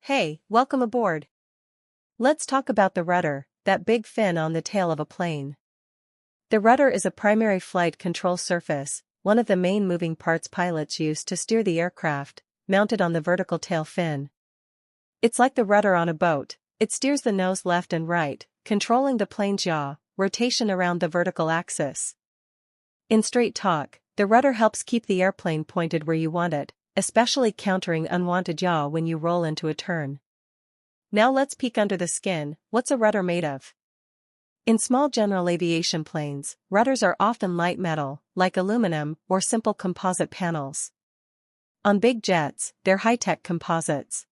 Hey, welcome aboard. Let's talk about the rudder, that big fin on the tail of a plane. The rudder is a primary flight control surface, one of the main moving parts pilots use to steer the aircraft, mounted on the vertical tail fin. It's like the rudder on a boat, it steers the nose left and right, controlling the plane's yaw, rotation around the vertical axis. In straight talk, the rudder helps keep the airplane pointed where you want it, especially countering unwanted yaw when you roll into a turn. Now let's peek under the skin. What's a rudder made of? In small general aviation planes, rudders are often light metal, like aluminum, or simple composite panels. On big jets, they're high-tech composites.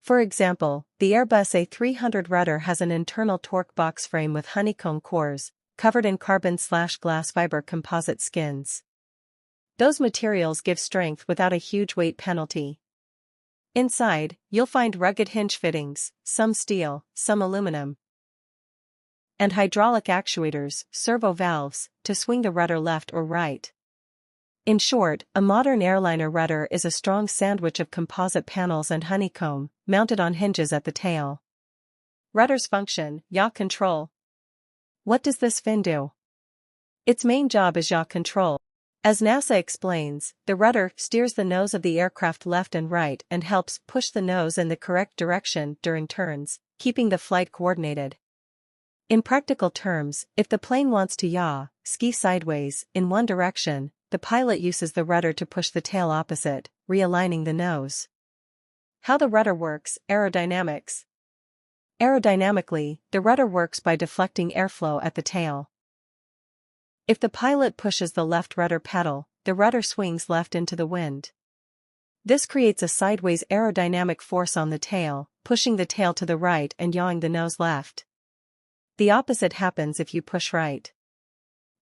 For example, the Airbus A300 rudder has an internal torque box frame with honeycomb cores, covered in carbon/glass fiber composite skins. Those materials give strength without a huge weight penalty. Inside, you'll find rugged hinge fittings, some steel, some aluminum, and hydraulic actuators, servo valves, to swing the rudder left or right. In short, a modern airliner rudder is a strong sandwich of composite panels and honeycomb, mounted on hinges at the tail. Rudder's function, yaw control. What does this fin do? Its main job is yaw control. As NASA explains, the rudder steers the nose of the aircraft left and right and helps push the nose in the correct direction during turns, keeping the flight coordinated. In practical terms, if the plane wants to yaw, ski sideways, in one direction, the pilot uses the rudder to push the tail opposite, realigning the nose. How the rudder works, aerodynamics. Aerodynamically, the rudder works by deflecting airflow at the tail. If the pilot pushes the left rudder pedal, the rudder swings left into the wind. This creates a sideways aerodynamic force on the tail, pushing the tail to the right and yawing the nose left. The opposite happens if you push right.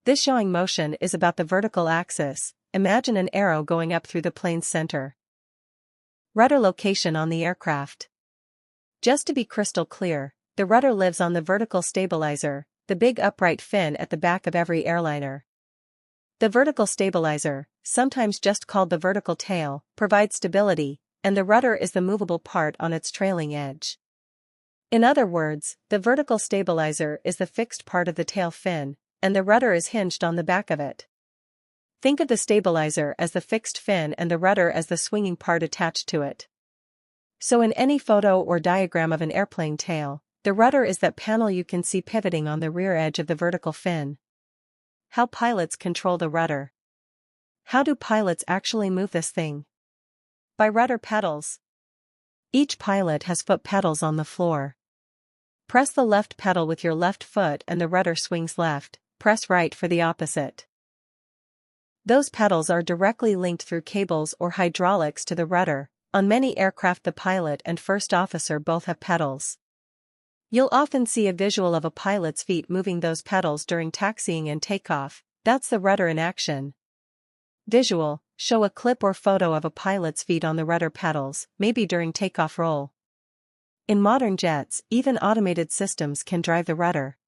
This yawing motion is about the vertical axis. Imagine an arrow going up through the plane's center. Rudder location on the aircraft. Just to be crystal clear, the rudder lives on the vertical stabilizer, the big upright fin at the back of every airliner. The vertical stabilizer, sometimes just called the vertical tail, provides stability, and the rudder is the movable part on its trailing edge. In other words, the vertical stabilizer is the fixed part of the tail fin, and the rudder is hinged on the back of it. Think of the stabilizer as the fixed fin and the rudder as the swinging part attached to it. So in any photo or diagram of an airplane tail, the rudder is that panel you can see pivoting on the rear edge of the vertical fin. How pilots control the rudder. How do pilots actually move this thing? By rudder pedals. Each pilot has foot pedals on the floor. Press the left pedal with your left foot and the rudder swings left, press right for the opposite. Those pedals are directly linked through cables or hydraulics to the rudder. On many aircraft the pilot and first officer both have pedals. You'll often see a visual of a pilot's feet moving those pedals during taxiing and takeoff. That's the rudder in action. Visual, show a clip or photo of a pilot's feet on the rudder pedals, maybe during takeoff roll. In modern jets, even automated systems can drive the rudder.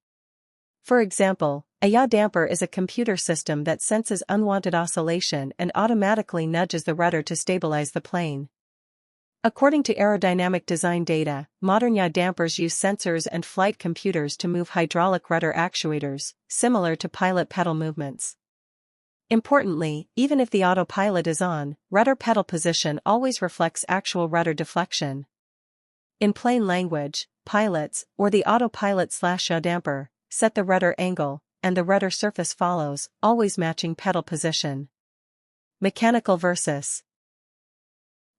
For example, a yaw damper is a computer system that senses unwanted oscillation and automatically nudges the rudder to stabilize the plane. According to aerodynamic design data, modern yaw dampers use sensors and flight computers to move hydraulic rudder actuators, similar to pilot pedal movements. Importantly, even if the autopilot is on, rudder pedal position always reflects actual rudder deflection. In plain language, pilots, or the autopilot/yaw damper, set the rudder angle, and the rudder surface follows, always matching pedal position. Mechanical versus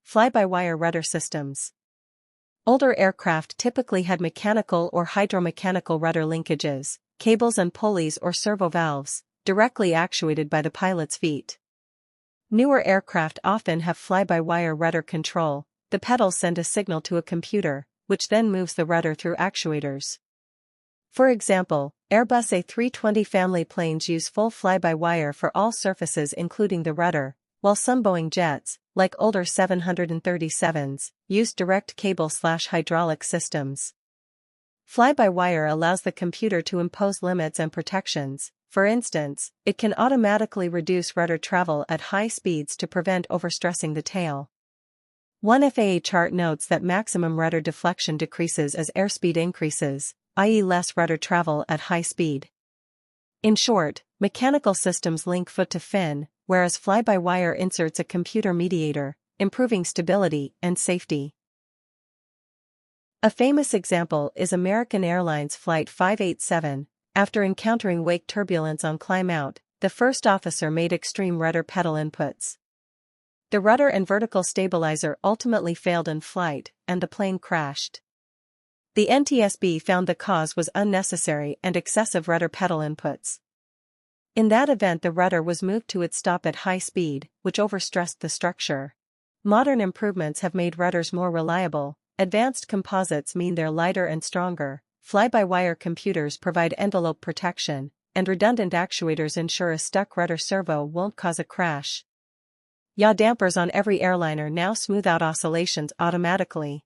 fly-by-wire rudder systems. Older aircraft typically had mechanical or hydromechanical rudder linkages, cables and pulleys or servo valves, directly actuated by the pilot's feet. Newer aircraft often have fly-by-wire rudder control. The pedals send a signal to a computer, which then moves the rudder through actuators. For example, Airbus A320 family planes use full fly-by-wire for all surfaces including the rudder, while some Boeing jets, like older 737s, use direct cable/hydraulic systems. Fly-by-wire allows the computer to impose limits and protections. For instance, it can automatically reduce rudder travel at high speeds to prevent overstressing the tail. One FAA chart notes that maximum rudder deflection decreases as airspeed increases, i.e. less rudder travel at high speed. In short, mechanical systems link foot to fin, whereas fly-by-wire inserts a computer mediator, improving stability and safety. A famous example is American Airlines Flight 587. After encountering wake turbulence on climb out, the first officer made extreme rudder pedal inputs. The rudder and vertical stabilizer ultimately failed in flight, and the plane crashed. The NTSB found the cause was unnecessary and excessive rudder pedal inputs. In that event, the rudder was moved to its stop at high speed, which overstressed the structure. Modern improvements have made rudders more reliable, advanced composites mean they're lighter and stronger, fly-by-wire computers provide envelope protection, and redundant actuators ensure a stuck rudder servo won't cause a crash. Yaw dampers on every airliner now smooth out oscillations automatically.